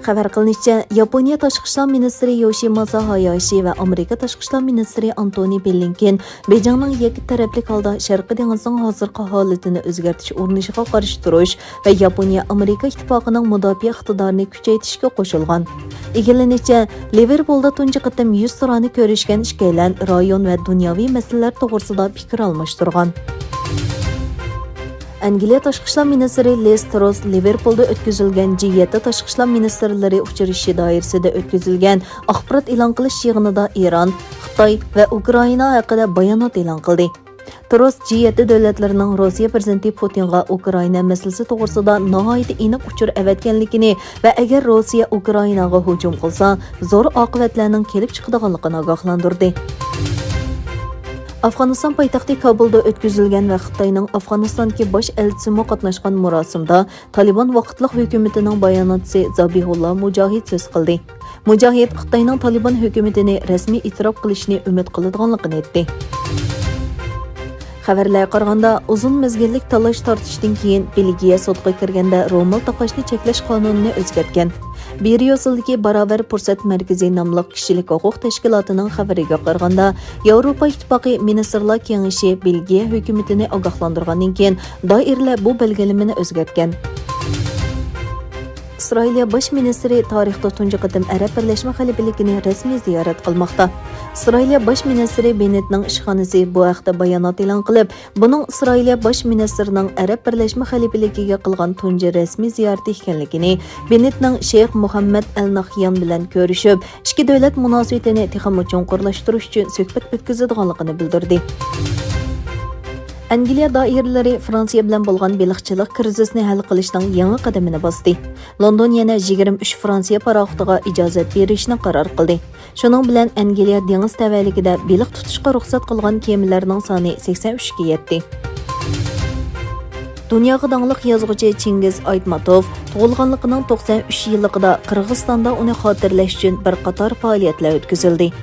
Xabar qilinishicha, Yaponiya Tashqi ishlar ministri Yoshimasa Hayashi va Amerika Tashqi ishlar ministri Antony Blinken Beijingning ikki tarafli holda Sharqiy dengizning hozirgi holatini o'zgartirish urinishiga qarshi turish va Yaponiya Amerika ittifoqining mudofaa iqtidorini kuchaytirishga qo'shilgan. Egallanishicha, Liverpoolda tunji qatam 100 turani ko'rishgan ishkaylan rayon va dunyoviy masalalar to'g'risida fikr almashtirgan. Angliya Tashqi ishlar ministri Liz Truss Liverpoolda o'tkazilgan G7 tashqi ishlar ministrlari uchrashuvi doirasida o'tkazilgan axborot e'lon qilish yig'inida Eron, Xitoy va Ukraina haqida bayonot e'lon qildi. Truss G7 davlatlarining Rossiya prezidenti Putinga Ukraina masalasi to'g'risida nihoyatda aniq uchur avatganligini va agar Rossiya Ukrainaga hujum qilsa, zo'r oqibatlarning kelib chiqadiganligini ogohlantirdi. Afg'oniston poytaxti Kabulda o'tkazilgan va Xitoyning Afg'onistondagi bosh elchisi qatnashgan marosimda Taliban vaqtliq hukumatining bayonotchisi Zabihullah Mujohid so'z qildi. Mujohid Xitoyning Taliban hukumatini rasmiy e'tirof qilishni umid qiladiganligini aytdi. Xabarlarga qaraganda, uzun mezgillik talash tortishdan keyin Belgiya sudga kirganda ro'mol taqashni cheklash qonunini o'zgartgan. Beriyosildagi Barobar Fursat Markazi nomli kishilik huquq tashkilotining xabariga qaraganda, Yevropa Ittifoqi Ministrlar Kengashi Belgiya hukumatini ogohlantirgandan keyin doiralar bu belgilamani o'zgartgan. Isroiliya bosh ministri tarixda tunji qatam Arab Birlashma Xalifaligini rasmiy ziyorat qilmoqda. Isroiliya bosh ministri Bennetning ishxonasi bu haqda bayonot e'lon qilib, buning Isroiliya bosh ministrining Arab Birlashma Xalifaligiga qilgan tunji rasmiy ziyorati ekanligini, Bennetning Sheyx Muhammad al-Nahyan bilan ko'rishib, ikki davlat munosabatini texnik chuqurlashtirish uchun suhbat o'tkazadiganligini bildirdi. Angliya doiralari Fransiya bilan bo'lgan baliqchilik krizisini hal qilishning yangi qadamini bosdi. London yana 23 Fransiya paraxotiga ijozat berishni qaror qildi. Shuning bilan Angliya dengiz tavalligida baliq tutishga ruxsat qilgan kemalarning soni 83 ga yetdi. Dunyoga dangliq yozuvchi Chingiz Aytmatov tug'ilganligining 93 yilligida Qirg'izistonda uni xotirlash uchun bir qator faoliyatlar o'tkazildi.